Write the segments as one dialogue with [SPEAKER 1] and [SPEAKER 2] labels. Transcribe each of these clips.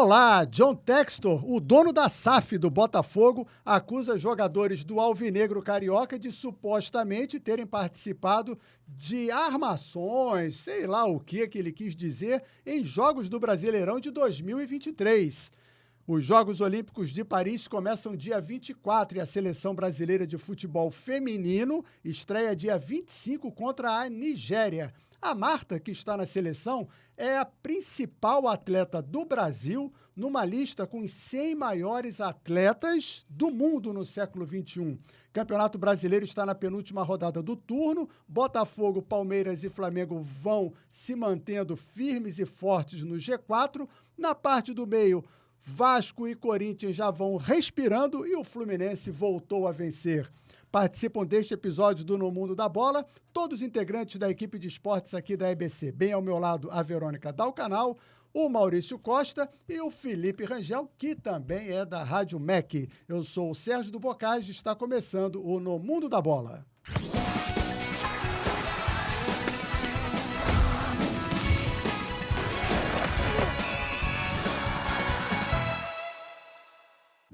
[SPEAKER 1] Olá, John Textor, o dono da SAF do Botafogo, acusa jogadores do Alvinegro Carioca de supostamente terem participado de armações, sei lá o que ele quis dizer, em Jogos do Brasileirão de 2023. Os Jogos Olímpicos de Paris começam dia 24 e a Seleção Brasileira de Futebol Feminino estreia dia 25 contra a Nigéria. A Marta, que está na seleção, é a principal atleta do Brasil numa lista com os 100 maiores atletas do mundo no século XXI. Campeonato Brasileiro está na penúltima rodada do turno. Botafogo, Palmeiras e Flamengo vão se mantendo firmes e fortes no G4. Na parte do meio, Vasco e Corinthians já vão respirando e o Fluminense voltou a vencer. Participam deste episódio do No Mundo da Bola todos os integrantes da equipe de esportes aqui da EBC. Bem ao meu lado, a Verônica Dalcanal, o Maurício Costa e o Felipe Rangel, que também é da Rádio MEC. Eu sou o Sérgio do Bocage e está começando o No Mundo da Bola.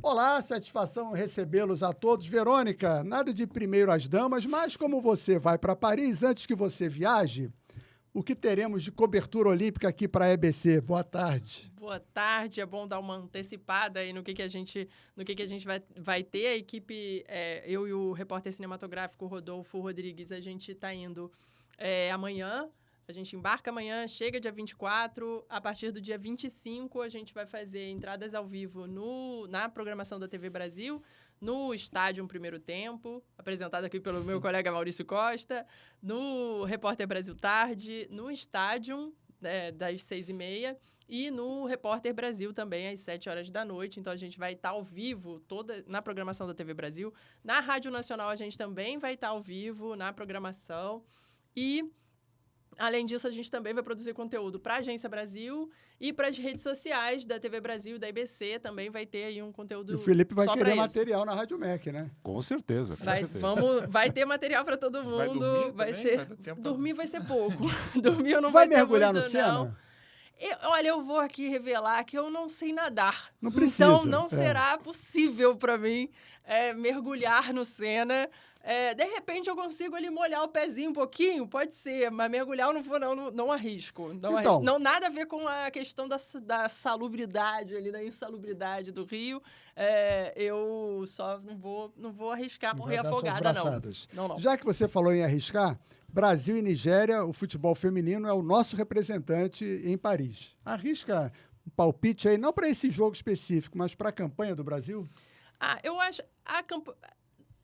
[SPEAKER 1] Olá, satisfação recebê-los a todos. Verônica, nada de primeiro as damas, mas como você vai para Paris, antes que você viaje, o que teremos de cobertura olímpica aqui para a EBC? Boa tarde.
[SPEAKER 2] Boa tarde, é bom dar uma antecipada aí no que a gente vai ter. A equipe, eu e o repórter cinematográfico Rodolfo Rodrigues, a gente está indo amanhã. A gente embarca amanhã, chega dia 24, a partir do dia 25 a gente vai fazer entradas ao vivo na programação da TV Brasil, no Estádio Primeiro Tempo, apresentado aqui pelo meu colega Maurício Costa, no Repórter Brasil Tarde, no Estádio, das 6h30, e no Repórter Brasil também, às 7 horas da noite. Então, a gente vai estar ao vivo toda na programação da TV Brasil. Na Rádio Nacional, a gente também vai estar ao vivo na programação. E além disso, a gente também vai produzir conteúdo para a Agência Brasil e para as redes sociais da TV Brasil e da IBC. Também vai ter aí um conteúdo.
[SPEAKER 1] E o Felipe vai
[SPEAKER 2] só
[SPEAKER 1] querer material na Rádio MEC, né?
[SPEAKER 3] Com certeza.
[SPEAKER 2] Vai ter material para todo mundo. Dormir vai ser pouco. Dormir eu não
[SPEAKER 1] vai
[SPEAKER 2] ter
[SPEAKER 1] mergulhar
[SPEAKER 2] muito,
[SPEAKER 1] no Sena?
[SPEAKER 2] não. Olha, eu vou aqui revelar que eu não sei nadar.
[SPEAKER 1] Não precisa.
[SPEAKER 2] Então, não será possível para mim mergulhar no Sena. De repente eu consigo ali molhar o pezinho um pouquinho, pode ser, mas mergulhar eu não vou, não arrisco. Arrisco. Não, nada a ver com a questão da salubridade ali, da insalubridade do rio. Eu só não vou arriscar morrer afogada, não.
[SPEAKER 1] Já que você falou em arriscar, Brasil e Nigéria, o futebol feminino é o nosso representante em Paris. Arrisca um palpite aí, não para esse jogo específico, mas para a campanha do Brasil?
[SPEAKER 2] Eu acho a campanha.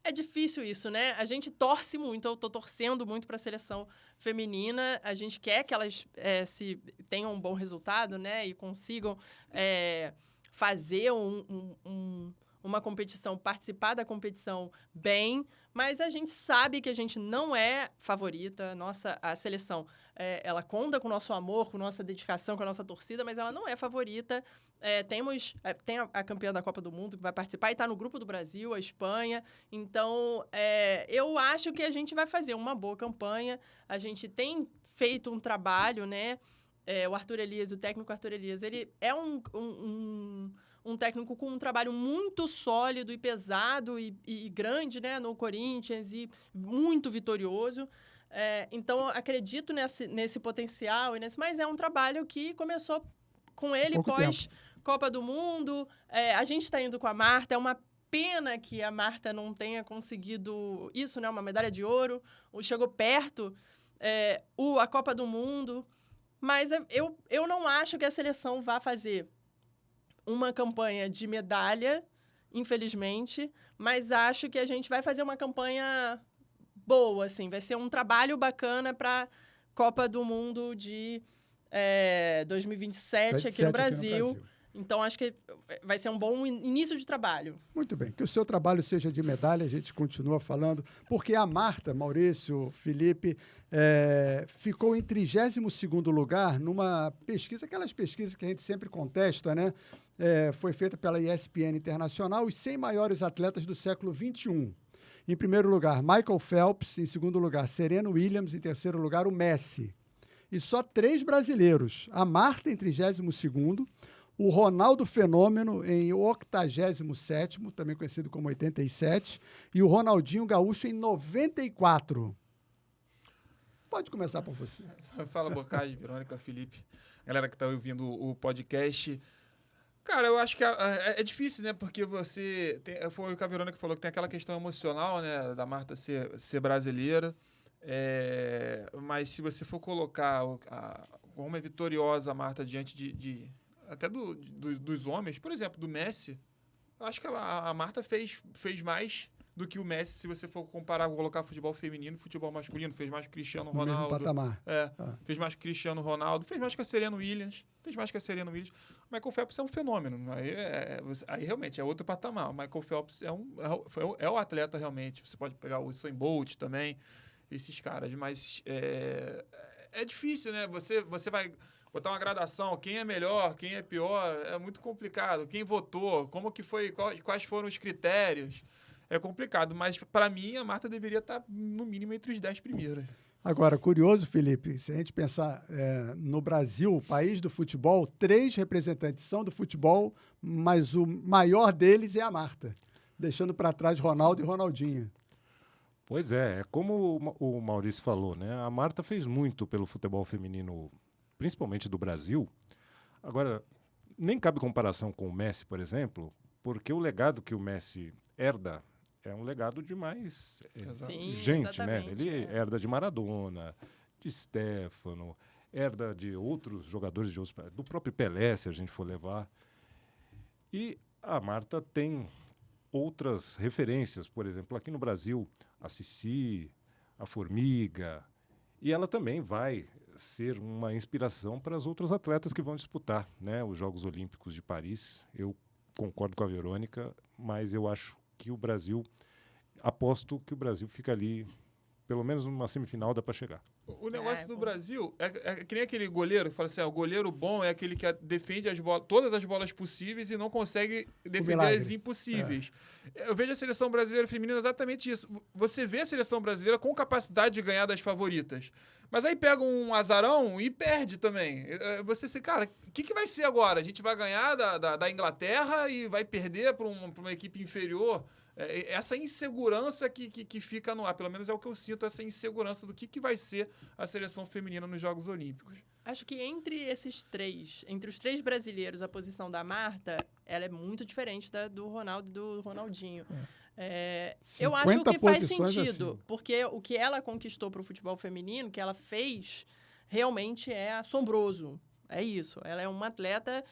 [SPEAKER 2] É difícil isso, né? A gente torce muito, eu estou torcendo muito para a seleção feminina. A gente quer que elas tenham um bom resultado, né? E consigam fazer uma competição, participar da competição bem. Mas a gente sabe que a gente não é favorita. A seleção, ela conta com o nosso amor, com a nossa dedicação, com a nossa torcida, mas ela não é favorita. Tem a campeã da Copa do Mundo que vai participar e está no grupo do Brasil, a Espanha. Então, eu acho que a gente vai fazer uma boa campanha. A gente tem feito um trabalho, né? O Arthur Elias, o técnico Arthur Elias, ele é um técnico com um trabalho muito sólido e pesado e grande, né, no Corinthians, e muito vitorioso. Então, acredito nesse potencial, mas é um trabalho que começou com ele pós-Copa do Mundo. A gente está indo com a Marta, é uma pena que a Marta não tenha conseguido isso, né, uma medalha de ouro. Chegou perto a Copa do Mundo, mas eu não acho que a seleção vá fazer uma campanha de medalha, infelizmente, mas acho que a gente vai fazer uma campanha boa, assim, vai ser um trabalho bacana para a Copa do Mundo de 2027 aqui no Brasil. Então, acho que vai ser um bom início de trabalho.
[SPEAKER 1] Muito bem. Que o seu trabalho seja de medalha, a gente continua falando, porque a Marta, Maurício, Felipe, ficou em 32º lugar numa pesquisa, aquelas pesquisas que a gente sempre contesta, né? Foi feita pela ESPN Internacional, os 100 maiores atletas do século XXI. Em primeiro lugar, Michael Phelps. Em segundo lugar, Serena Williams. Em terceiro lugar, o Messi. E só 3 brasileiros. A Marta em 32º, o Ronaldo Fenômeno em 87º, também conhecido como 87, e o Ronaldinho Gaúcho em 94. Pode começar por você.
[SPEAKER 3] Fala, Bocage, Verônica, Felipe, galera que tá ouvindo o podcast. Cara, eu acho que é difícil, né? Porque foi o que a Verônica falou, que tem aquela questão emocional, né? Da Marta ser brasileira. Mas se você for colocar como é vitoriosa a Marta diante até dos homens, por exemplo, do Messi, eu acho que a Marta fez mais do que o Messi, se você for comparar, colocar futebol feminino e futebol masculino. Fez mais que o Cristiano Ronaldo.
[SPEAKER 1] No mesmo patamar.
[SPEAKER 3] Fez mais que o Cristiano Ronaldo, fez mais que a Serena Williams. O Michael Phelps é um fenômeno. Aí realmente é outro patamar. O Michael Phelps é o atleta realmente. Você pode pegar o Usain Bolt também, esses caras. Mas é difícil, né? Você vai botar uma gradação, quem é melhor, quem é pior, é muito complicado. Quem votou, como que foi, quais foram os critérios. É complicado, mas para mim a Marta deveria estar no mínimo entre os 10 primeiros.
[SPEAKER 1] Agora, curioso, Felipe, se a gente pensar no Brasil, o país do futebol, 3 representantes são do futebol, mas o maior deles é a Marta, deixando para trás Ronaldo e Ronaldinho.
[SPEAKER 4] Pois é como o Maurício falou, né? A Marta fez muito pelo futebol feminino, principalmente do Brasil. Agora, nem cabe comparação com o Messi, por exemplo, porque o legado que o Messi herda é um legado de mais gente, né? Ele herda de Maradona, de Stéfano, herda de outros jogadores, do próprio Pelé, se a gente for levar. E a Marta tem outras referências, por exemplo, aqui no Brasil, a Cici, a Formiga, e ela também vai ser uma inspiração para as outras atletas que vão disputar, né, os Jogos Olímpicos de Paris. Eu concordo com a Verônica, mas eu acho que o Brasil, aposto que o Brasil fica ali, pelo menos numa semifinal dá para chegar.
[SPEAKER 3] O negócio do Brasil é que nem aquele goleiro que fala assim, o goleiro bom é aquele que defende todas as bolas possíveis e não consegue defender as impossíveis. Eu vejo a seleção brasileira feminina exatamente isso. Você vê a seleção brasileira com capacidade de ganhar das favoritas, mas aí pega um azarão e perde também. Você se, cara, o que vai ser agora? A gente vai ganhar da Inglaterra e vai perder para uma equipe inferior? Essa insegurança que fica no ar, pelo menos é o que eu sinto, essa insegurança do que vai ser a seleção feminina nos Jogos Olímpicos.
[SPEAKER 2] Acho que entre os 3 brasileiros, a posição da Marta, ela é muito diferente do Ronaldo e do Ronaldinho. Eu acho que faz sentido, assim. Porque o que ela conquistou para o futebol feminino, que ela fez, realmente é assombroso. É isso. Ela é uma atleta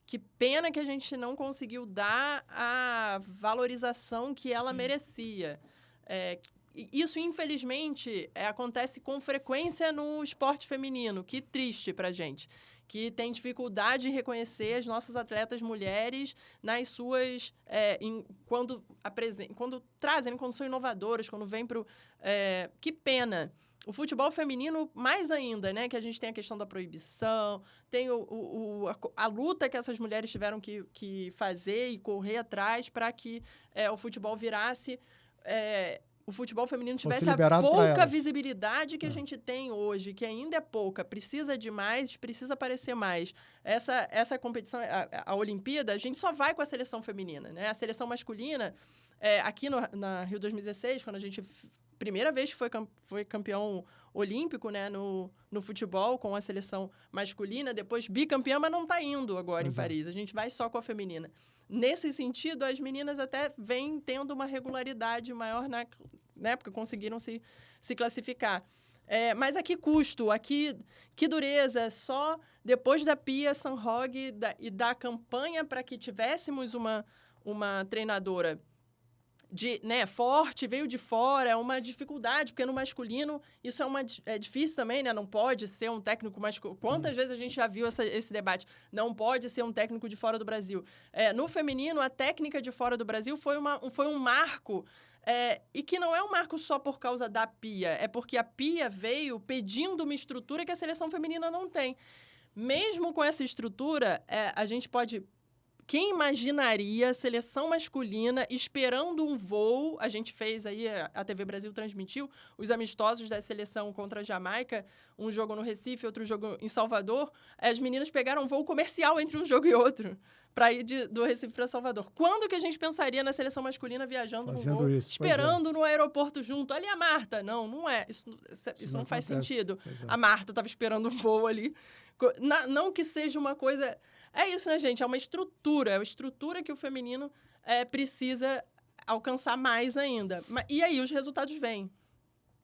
[SPEAKER 2] que pena que a gente não conseguiu dar a valorização que ela merecia. Isso, infelizmente, acontece com frequência no esporte feminino. Que triste pra gente. Que tem dificuldade em reconhecer as nossas atletas mulheres nas suas... quando trazem, quando são inovadoras, quando vêm para o... que pena. O futebol feminino, mais ainda, né? Que a gente tem a questão da proibição, tem a luta que essas mulheres tiveram que fazer e correr atrás para que o futebol virasse... o futebol feminino tivesse a pouca visibilidade que a gente tem hoje, que ainda é pouca, precisa de mais, precisa aparecer mais. Essa competição, a Olimpíada, a gente só vai com a seleção feminina, né? A seleção masculina, aqui na Rio 2016, quando a gente... Primeira vez que foi campeão olímpico, né, no futebol, com a seleção masculina, depois bicampeã, mas não está indo agora em Paris. A gente vai só com a feminina. Nesse sentido, as meninas até vêm tendo uma regularidade maior, né, porque conseguiram se classificar. Mas a que custo? Que dureza? Só depois da Pia Sanhog e da campanha para que tivéssemos uma treinadora forte, veio de fora, é uma dificuldade, porque no masculino isso é difícil também, né? Não pode ser um técnico masculino. Quantas vezes a gente já viu esse debate? Não pode ser um técnico de fora do Brasil. No feminino, a técnica de fora do Brasil foi um marco, e que não é um marco só por causa da Pia, é porque a Pia veio pedindo uma estrutura que a seleção feminina não tem. Mesmo com essa estrutura, a gente pode Quem imaginaria a seleção masculina esperando um voo? A gente fez aí, a TV Brasil transmitiu os amistosos da seleção contra a Jamaica, um jogo no Recife, outro jogo em Salvador. As meninas pegaram um voo comercial entre um jogo e outro para ir do Recife para Salvador. Quando que a gente pensaria na seleção masculina viajando num voo, esperando no aeroporto junto? Ali a Marta. Não é. Isso não faz sentido. A Marta estava esperando um voo ali. Não que seja uma coisa... É isso, né, gente? É uma estrutura. É uma estrutura que o feminino precisa alcançar mais ainda. E aí os resultados vêm.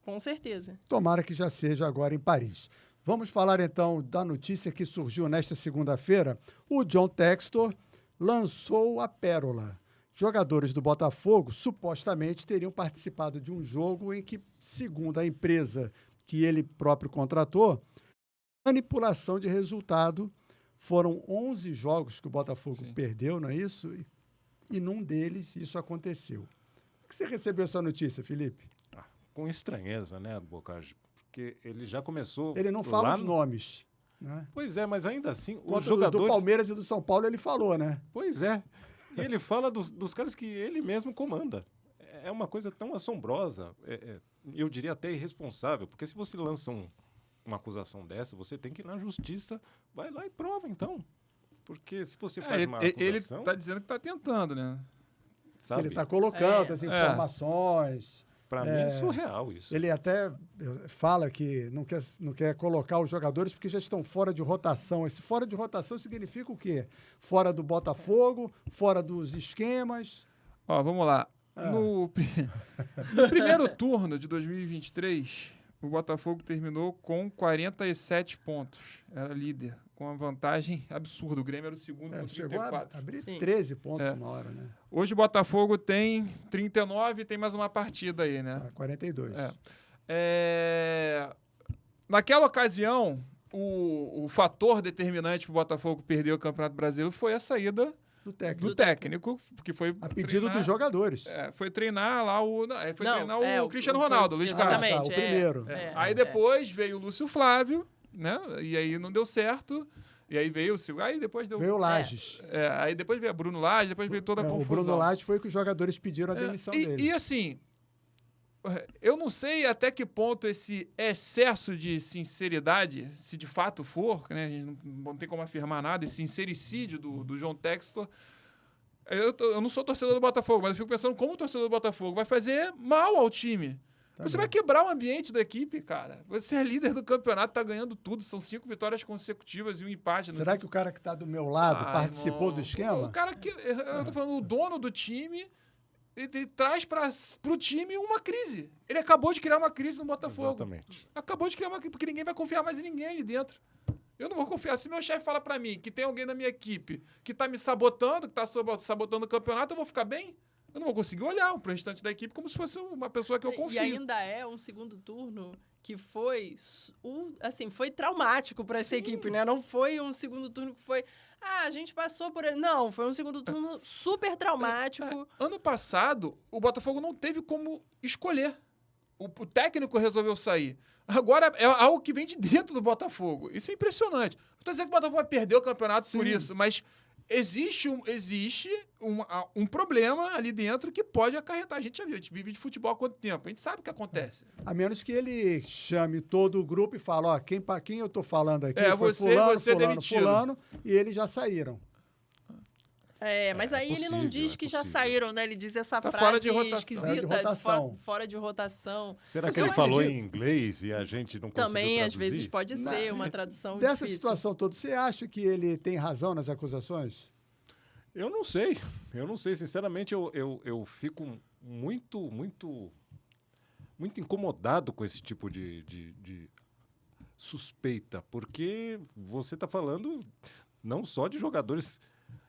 [SPEAKER 2] Com certeza.
[SPEAKER 1] Tomara que já seja agora em Paris. Vamos falar, então, da notícia que surgiu nesta segunda-feira. O John Textor lançou a pérola. Jogadores do Botafogo supostamente teriam participado de um jogo em que, segundo a empresa que ele próprio contratou, manipulação de resultado. Foram 11 jogos que o Botafogo perdeu, não é isso? E num deles isso aconteceu. Como que você recebeu essa notícia, Felipe?
[SPEAKER 4] Com estranheza, né, Bocage? Porque ele já começou...
[SPEAKER 1] Ele não fala os nomes, né?
[SPEAKER 4] Pois é, mas ainda assim...
[SPEAKER 1] os jogadores... Do Palmeiras e do São Paulo ele falou, né?
[SPEAKER 4] Pois é. E ele fala dos caras que ele mesmo comanda. É uma coisa tão assombrosa, eu diria até irresponsável, porque se você lança uma acusação dessa, você tem que ir na justiça, vai lá e prova, então. Porque se você faz uma acusação...
[SPEAKER 3] Ele está dizendo que está tentando, né?
[SPEAKER 1] Sabe? Ele está colocando as informações...
[SPEAKER 4] Para mim é surreal isso.
[SPEAKER 1] Ele até fala que não quer colocar os jogadores porque já estão fora de rotação. Esse fora de rotação significa o quê? Fora do Botafogo, fora dos esquemas.
[SPEAKER 3] Vamos lá. No primeiro turno de 2023, o Botafogo terminou com 47 pontos. Era líder, com uma vantagem absurda. O Grêmio era o segundo com 34.
[SPEAKER 1] Chegou a abrir 13 pontos uma hora, né?
[SPEAKER 3] Hoje o Botafogo tem 39 e tem mais uma partida aí, né?
[SPEAKER 1] 42.
[SPEAKER 3] Naquela ocasião, o fator determinante para o Botafogo perder o Campeonato Brasileiro foi a saída do técnico, que foi
[SPEAKER 1] a pedido dos jogadores.
[SPEAKER 3] Foi treinar lá o Cristiano Ronaldo, Luiz Carlos.
[SPEAKER 2] Exatamente.
[SPEAKER 1] O primeiro.
[SPEAKER 3] Aí depois veio o Lúcio Flávio, né? E aí não deu certo. E aí veio o Silvio. Aí depois
[SPEAKER 1] veio o Lages.
[SPEAKER 3] Aí depois veio o Bruno Lages, depois veio toda a confusão.
[SPEAKER 1] O Bruno Lages foi que os jogadores pediram a demissão dele.
[SPEAKER 3] E assim, eu não sei até que ponto esse excesso de sinceridade, se de fato for, né, a gente não tem como afirmar nada, esse sincericídio do John Textor. Eu não sou torcedor do Botafogo, mas eu fico pensando como o torcedor do Botafogo vai fazer mal ao time. Você vai quebrar o ambiente da equipe, cara. Você é líder do campeonato, tá ganhando tudo. São 5 vitórias consecutivas e um empate.
[SPEAKER 1] Será que o cara que tá do meu lado participou do esquema?
[SPEAKER 3] O cara que... Eu tô falando, o dono do time... Ele traz pro time uma crise. Ele acabou de criar uma crise no Botafogo.
[SPEAKER 4] Exatamente.
[SPEAKER 3] Acabou de criar uma crise, porque ninguém vai confiar mais em ninguém ali dentro. Eu não vou confiar. Se meu chefe fala pra mim que tem alguém na minha equipe que tá me sabotando, que tá sabotando o campeonato, eu vou ficar bem? Eu não vou conseguir olhar pro restante da equipe como se fosse uma pessoa que eu confio.
[SPEAKER 2] E ainda é um segundo turno que foi, foi traumático para essa equipe, né? Não foi um segundo turno que foi... a gente passou por ele. Não, foi um segundo turno super traumático.
[SPEAKER 3] Ano passado, o Botafogo não teve como escolher. O técnico resolveu sair. Agora é algo que vem de dentro do Botafogo. Isso é impressionante. Não estou dizendo que o Botafogo vai perder o campeonato por isso, mas existe um problema ali dentro que pode acarretar. A gente já viu, a gente vive de futebol há quanto tempo? A gente sabe o que acontece.
[SPEAKER 1] A menos que ele chame todo o grupo e fale, quem eu tô falando aqui foi fulano, e eles já saíram.
[SPEAKER 2] Mas aí ele não diz que já saíram, né? Ele diz essa frase
[SPEAKER 3] fora de rotação.
[SPEAKER 2] esquisita, fora de rotação.
[SPEAKER 4] Será que ele falou em inglês e a gente não conseguiu
[SPEAKER 2] Também,
[SPEAKER 4] traduzir?
[SPEAKER 2] às vezes, pode ser uma tradução
[SPEAKER 1] Dessa
[SPEAKER 2] difícil.
[SPEAKER 1] situação toda, você acha que ele tem razão nas acusações?
[SPEAKER 4] Eu não sei. Sinceramente, eu fico muito incomodado com esse tipo de suspeita, porque você está falando não só de jogadores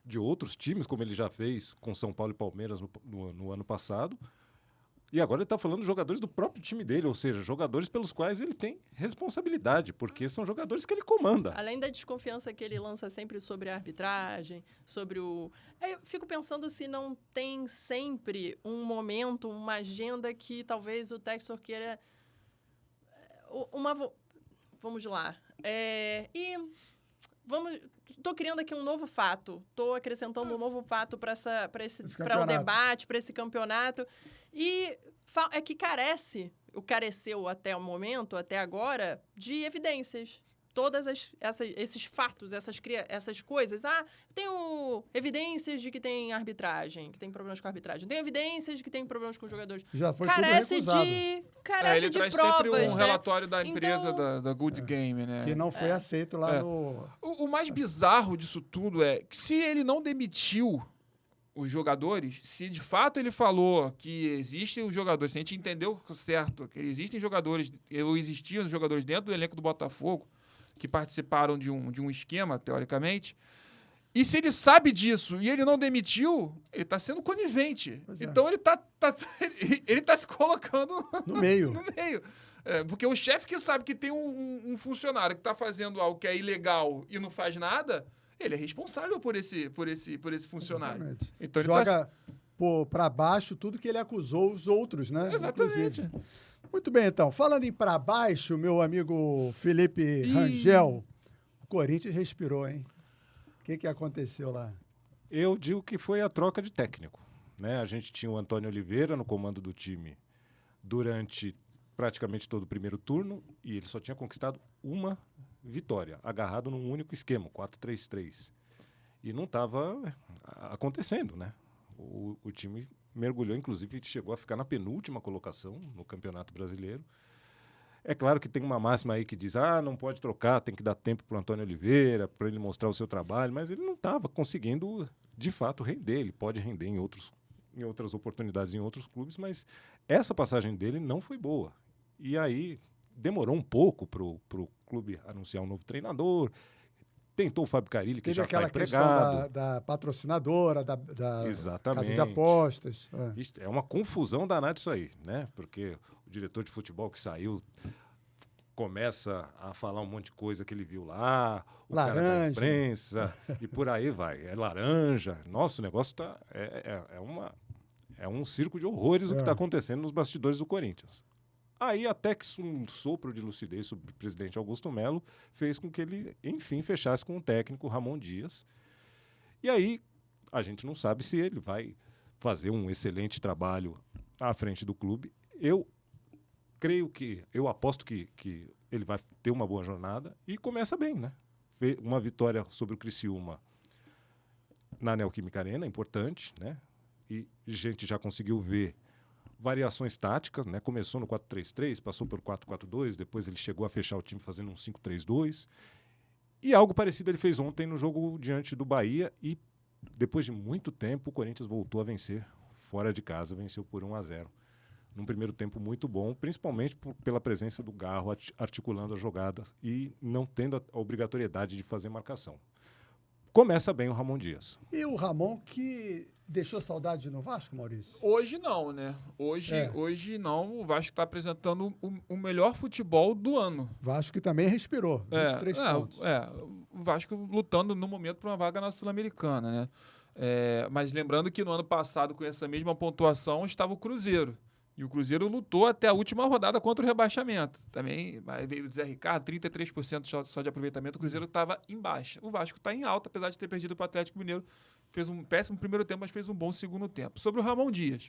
[SPEAKER 4] de outros times, como ele já fez com São Paulo e Palmeiras no ano passado, e agora ele está falando de jogadores do próprio time dele, ou seja, jogadores pelos quais ele tem responsabilidade, porque são jogadores que ele comanda.
[SPEAKER 2] Além da desconfiança que ele lança sempre sobre a arbitragem, sobre o... Eu fico pensando se não tem sempre um momento, uma agenda que talvez o Textor queira... Vamos lá. Tô criando aqui um novo fato. Tô acrescentando um novo fato para o debate, para esse campeonato. E é que careceu até o momento, até agora, de evidências. Todas esses fatos, essas coisas. Tenho evidências de que tem arbitragem, que tem problemas com a arbitragem. Tenho evidências de que tem problemas com os jogadores.
[SPEAKER 1] Já foi
[SPEAKER 2] carece
[SPEAKER 1] tudo recusado.
[SPEAKER 3] Ele
[SPEAKER 2] de
[SPEAKER 3] traz
[SPEAKER 2] provas,
[SPEAKER 3] sempre um
[SPEAKER 2] né?
[SPEAKER 3] relatório da empresa
[SPEAKER 2] Então,
[SPEAKER 3] da Good Game, né?
[SPEAKER 1] Que não foi aceito lá no...
[SPEAKER 3] O mais bizarro disso tudo é que se ele não demitiu os jogadores, se de fato ele falou que existem os jogadores, se a gente entendeu certo, que existem jogadores, ou existiam jogadores dentro do elenco do Botafogo, que participaram de um esquema, teoricamente, e se ele sabe disso e ele não demitiu, ele está sendo conivente. Então ele tá se colocando
[SPEAKER 1] no meio.
[SPEAKER 3] no meio. Porque o chefe que sabe que tem um funcionário que está fazendo algo que é ilegal e não faz nada, ele é responsável por esse funcionário.
[SPEAKER 1] Exatamente.
[SPEAKER 3] Então ele
[SPEAKER 1] joga para baixo tudo que ele acusou os outros, né?
[SPEAKER 3] Exatamente.
[SPEAKER 1] Inclusive. Muito bem, então. Falando em para baixo, meu amigo Felipe Rangel, o Corinthians respirou, hein? O que aconteceu lá?
[SPEAKER 4] Eu digo que foi a troca de técnico, né? A gente tinha o Antônio Oliveira no comando do time durante praticamente todo o primeiro turno e ele só tinha conquistado uma vitória, agarrado num único esquema, 4-3-3. E não estava acontecendo, né? O time mergulhou, inclusive chegou a ficar na penúltima colocação no Campeonato Brasileiro. É claro que tem uma máxima aí que diz, não pode trocar, tem que dar tempo para o Antônio Oliveira, para ele mostrar o seu trabalho, mas ele não estava conseguindo, de fato, render. Ele pode render em outras oportunidades em outros clubes, mas essa passagem dele não foi boa. E aí demorou um pouco para o clube anunciar um novo treinador. Tentou o Fábio Carilli, que já está empregado.
[SPEAKER 1] Questão da patrocinadora, da
[SPEAKER 4] Exatamente.
[SPEAKER 1] casa de apostas.
[SPEAKER 4] É uma confusão danada isso aí, né? Porque o diretor de futebol que saiu começa a falar um monte de coisa que ele viu lá, o cara da imprensa, e por aí vai. É laranja. Nossa, o negócio é um circo de horrores o que está acontecendo nos bastidores do Corinthians. Aí até que um sopro de lucidez sobre o presidente Augusto Melo fez com que ele, enfim, fechasse com o técnico Ramon Dias. E aí a gente não sabe se ele vai fazer um excelente trabalho à frente do clube. Eu aposto que ele vai ter uma boa jornada e começa bem, né? Uma vitória sobre o Criciúma na Neoquímica Arena, importante, né? E a gente já conseguiu ver variações táticas, né? Começou no 4-3-3, passou pelo 4-4-2, depois ele chegou a fechar o time fazendo um 5-3-2. E algo parecido ele fez ontem no jogo diante do Bahia e depois de muito tempo o Corinthians voltou a vencer fora de casa, venceu por 1-0. Num primeiro tempo muito bom, principalmente pela presença do Garro articulando a jogada e não tendo a obrigatoriedade de fazer marcação. Começa bem o Ramon Dias.
[SPEAKER 1] E o Ramon que deixou saudade no Vasco, Maurício?
[SPEAKER 3] Hoje não, né? Hoje não. O Vasco está apresentando o melhor futebol do ano.
[SPEAKER 1] Vasco que também respirou, 23 pontos.
[SPEAKER 3] O Vasco lutando no momento por uma vaga na Sul-Americana, né? Mas lembrando que no ano passado, com essa mesma pontuação, estava o Cruzeiro. E o Cruzeiro lutou até a última rodada contra o rebaixamento. Também veio o Zé Ricardo, 33% só de aproveitamento. O Cruzeiro estava em baixa. O Vasco está em alta, apesar de ter perdido para o Atlético Mineiro. Fez um péssimo primeiro tempo, mas fez um bom segundo tempo. Sobre o Ramon Dias.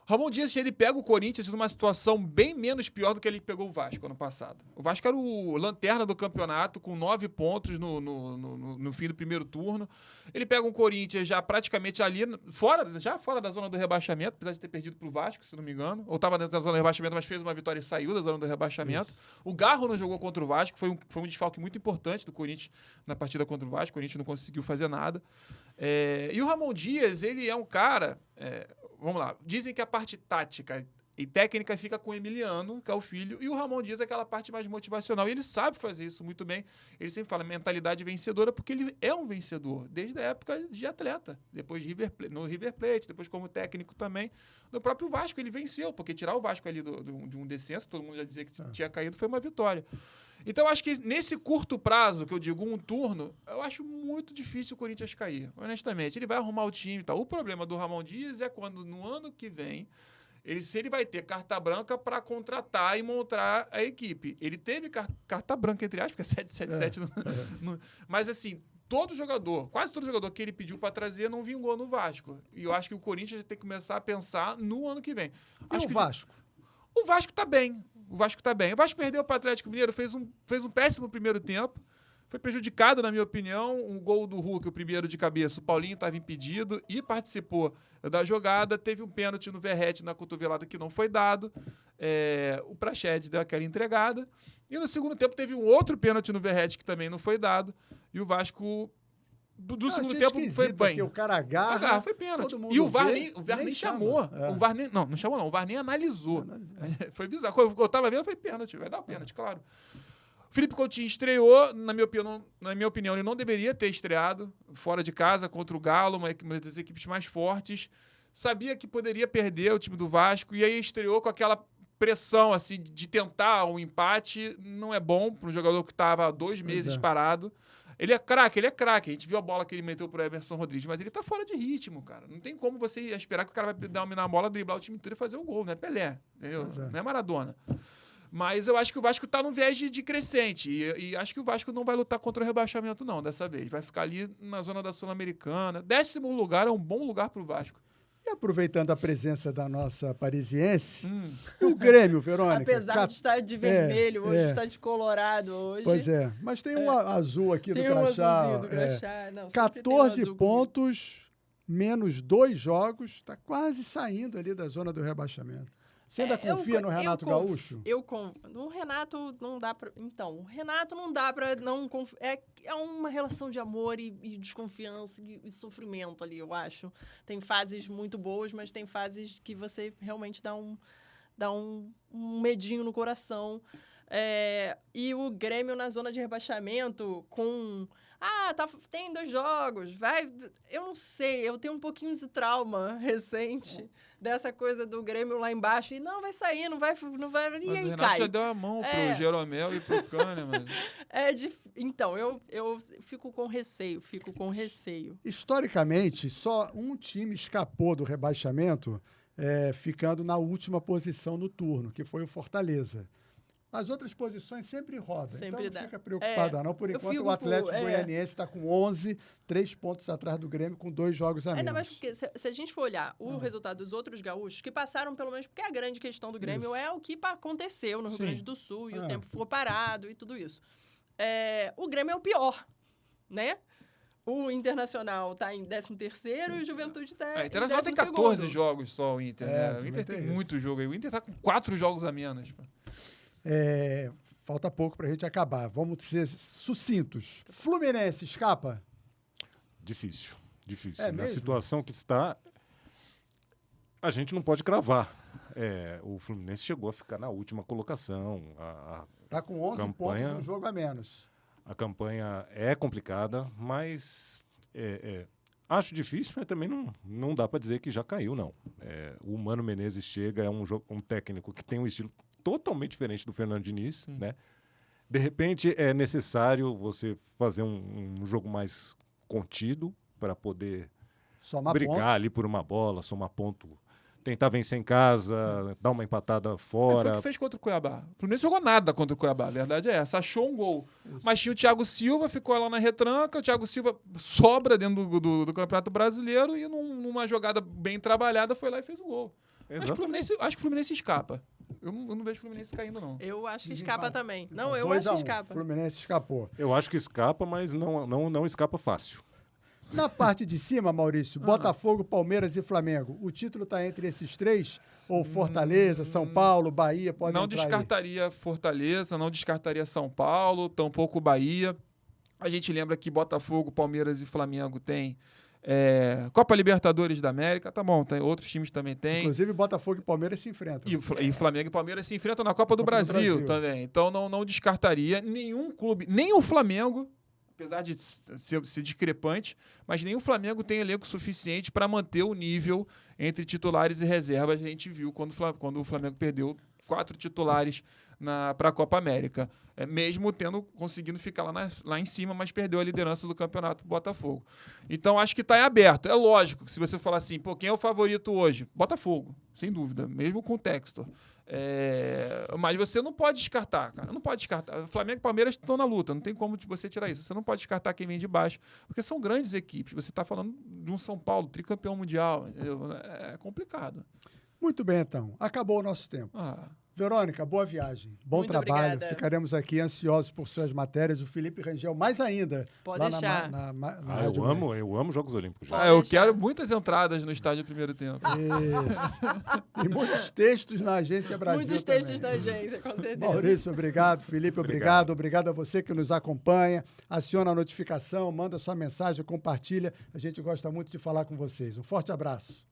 [SPEAKER 3] Ramon Dias, ele pega o Corinthians numa situação bem menos pior do que ele pegou o Vasco ano passado. O Vasco era o lanterna do campeonato, com 9 pontos no fim do primeiro turno. Ele pega um Corinthians já praticamente ali, fora da zona do rebaixamento, apesar de ter perdido para o Vasco, se não me engano. Ou estava dentro da zona do rebaixamento, mas fez uma vitória e saiu da zona do rebaixamento. Isso. O Garro não jogou contra o Vasco, foi um desfalque muito importante do Corinthians na partida contra o Vasco. O Corinthians não conseguiu fazer nada. E o Ramon Dias, ele é um cara... Vamos lá, dizem que a parte tática e técnica fica com o Emiliano, que é o filho, e o Ramon Dias é aquela parte mais motivacional. E ele sabe fazer isso muito bem. Ele sempre fala mentalidade vencedora, porque ele é um vencedor, desde a época de atleta. Depois no River Plate, depois como técnico também. No próprio Vasco ele venceu, porque tirar o Vasco ali de um descenso, todo mundo já dizia que tinha caído, foi uma vitória. Então, eu acho que nesse curto prazo, que eu digo um turno, eu acho muito difícil o Corinthians cair, honestamente. Ele vai arrumar o time e tal. O problema do Ramon Dias é quando, no ano que vem, se ele vai ter carta branca para contratar e montar a equipe. Ele teve carta branca, entre aspas, porque é 777. Mas, assim, quase todo jogador que ele pediu para trazer não vingou no Vasco. E eu acho que o Corinthians tem que começar a pensar no ano que vem.
[SPEAKER 1] E o Vasco?
[SPEAKER 3] O Vasco tá bem. O Vasco perdeu para o Atlético Mineiro, fez um péssimo primeiro tempo. Foi prejudicado, na minha opinião, um gol do Hulk, o primeiro de cabeça. O Paulinho estava impedido e participou da jogada. Teve um pênalti no Verratti na cotovelada que não foi dado. O Praxedes deu aquela entregada. E no segundo tempo teve um outro pênalti no Verratti que também não foi dado. E o Vasco, do segundo tempo, foi bem.
[SPEAKER 1] Que o cara agarra,
[SPEAKER 3] foi pênalti.
[SPEAKER 1] todo mundo
[SPEAKER 3] E o VAR
[SPEAKER 1] vê,
[SPEAKER 3] nem chamou. O VAR não chamou não. O VAR nem analisou. Foi bizarro. Quando eu tava vendo, foi pênalti. Vai dar pênalti, claro. Felipe Coutinho estreou, na minha opinião, ele não deveria ter estreado fora de casa contra o Galo, uma das equipes mais fortes. Sabia que poderia perder o time do Vasco e aí estreou com aquela pressão assim, de tentar um empate. Não é bom para um jogador que estava há 2 meses parado. Ele é craque. A gente viu a bola que ele meteu pro Emerson Rodrigues, mas ele tá fora de ritmo, cara. Não tem como você esperar que o cara vai dominar a bola, driblar o time inteiro e fazer um gol, não é Pelé, entendeu? Não é Maradona. Mas eu acho que o Vasco tá num viés de crescente. E acho que o Vasco não vai lutar contra o rebaixamento, não, dessa vez. Vai ficar ali na zona da Sul-Americana. 10º lugar é um bom lugar pro Vasco.
[SPEAKER 1] E aproveitando a presença da nossa parisiense, o Grêmio, Verônica.
[SPEAKER 2] Apesar de estar de vermelho hoje, está de colorado hoje.
[SPEAKER 1] Pois é, mas tem um azul aqui do
[SPEAKER 2] crachá.
[SPEAKER 1] Tem um
[SPEAKER 2] azulzinho do crachá. Não,
[SPEAKER 1] 14 pontos, menos 2 jogos, está quase saindo ali da zona do rebaixamento. Você ainda confia no Renato Gaúcho?
[SPEAKER 2] No Renato não dá pra... Então, o Renato não dá pra não confiar. É uma relação de amor e desconfiança e sofrimento ali, eu acho. Tem fases muito boas, mas tem fases que você realmente dá um medinho no coração. E o Grêmio na zona de rebaixamento com... tem 2 jogos, eu não sei, eu tenho um pouquinho de trauma recente dessa coisa do Grêmio lá embaixo, e não vai sair, não vai, e aí
[SPEAKER 3] Renato
[SPEAKER 2] cai.
[SPEAKER 3] já deu a mão pro Jeromel e pro Kahneman.
[SPEAKER 2] Então, eu fico com receio.
[SPEAKER 1] Historicamente, só um time escapou do rebaixamento, ficando na última posição no turno, que foi o Fortaleza. As outras posições sempre rodam, então não fica preocupada não. Por enquanto, o Atlético Goianiense está com 11, 3 pontos atrás do Grêmio, com 2 jogos a menos.
[SPEAKER 2] Ainda mais porque, se a gente for olhar o resultado dos outros gaúchos, que passaram pelo menos, porque a grande questão do Grêmio é o que aconteceu no Rio Grande do Sul, e o tempo ficou parado e tudo isso. O Grêmio é o pior, né? O Internacional está em 13º e o Juventude está em 12º.
[SPEAKER 3] O Internacional tem 14 jogos só, o Inter, né? O Inter tem muito jogo aí. O Inter está com 4 jogos a menos, pô.
[SPEAKER 1] Falta pouco para a gente acabar. Vamos ser sucintos. Fluminense escapa?
[SPEAKER 4] Difícil. Na situação que está, a gente não pode cravar. O Fluminense chegou a ficar na última colocação.
[SPEAKER 1] Está com 11 pontos, um jogo a menos.
[SPEAKER 4] A campanha é complicada, mas acho difícil, mas também não dá para dizer que já caiu, não. O Mano Menezes chega, é um técnico que tem um estilo totalmente diferente do Fernando Diniz, né? De repente, é necessário você fazer um jogo mais contido para poder brigar ali por uma bola, somar ponto, tentar vencer em casa, dar uma empatada fora.
[SPEAKER 3] Foi o que fez contra o Cuiabá. O Fluminense jogou nada contra o Cuiabá, a verdade é essa. Achou um gol. Isso. Mas tinha o Thiago Silva, ficou lá na retranca, o Thiago Silva sobra dentro do Campeonato Brasileiro e numa jogada bem trabalhada foi lá e fez o gol. Acho que o Fluminense escapa. Eu não vejo o Fluminense caindo, não.
[SPEAKER 2] Eu acho que escapa também. Não, eu acho que escapa.
[SPEAKER 1] O Fluminense escapou.
[SPEAKER 4] Eu acho que escapa, mas não escapa fácil.
[SPEAKER 1] Na parte de cima, Maurício, Botafogo, Palmeiras e Flamengo. O título está entre esses 3? Ou Fortaleza, São Paulo, Bahia, pode entrar aí?
[SPEAKER 3] Não descartaria Fortaleza, não descartaria São Paulo, tampouco Bahia. A gente lembra que Botafogo, Palmeiras e Flamengo tem Copa Libertadores da América, tá bom, outros times também tem.
[SPEAKER 1] Inclusive Botafogo e Palmeiras se enfrentam.
[SPEAKER 3] E Flamengo e Palmeiras se enfrentam na Copa do Brasil também. Então não descartaria nenhum clube, nem o Flamengo, apesar de ser discrepante, mas nem o Flamengo tem elenco suficiente para manter o nível entre titulares e reservas. A gente viu quando o Flamengo perdeu 4 titulares para a Copa América. Mesmo conseguindo ficar lá em cima, mas perdeu a liderança do campeonato pro Botafogo. Então, acho que está em aberto. É lógico que se você falar assim, pô, quem é o favorito hoje? Botafogo, sem dúvida, mesmo com o Textor. Mas você não pode descartar, cara. Não pode descartar. Flamengo e Palmeiras estão na luta, não tem como você tirar isso. Você não pode descartar quem vem de baixo, porque são grandes equipes. Você está falando de um São Paulo, tricampeão mundial. Entendeu? É complicado.
[SPEAKER 1] Muito bem, então. Acabou o nosso tempo. Verônica, boa viagem. Bom
[SPEAKER 2] Muito
[SPEAKER 1] trabalho.
[SPEAKER 2] obrigada.
[SPEAKER 1] Ficaremos aqui ansiosos por suas matérias. O Felipe Rangel, mais ainda.
[SPEAKER 2] Pode
[SPEAKER 1] lá
[SPEAKER 2] deixar.
[SPEAKER 1] Na
[SPEAKER 4] Eu amo Jogos Olímpicos.
[SPEAKER 3] Eu quero muitas entradas no estádio do primeiro tempo.
[SPEAKER 1] E muitos textos na Agência Brasil.
[SPEAKER 2] Muitos textos da agência, com certeza.
[SPEAKER 1] Maurício, obrigado. Felipe, obrigado. Obrigado a você que nos acompanha. Aciona a notificação, manda sua mensagem, compartilha. A gente gosta muito de falar com vocês. Um forte abraço.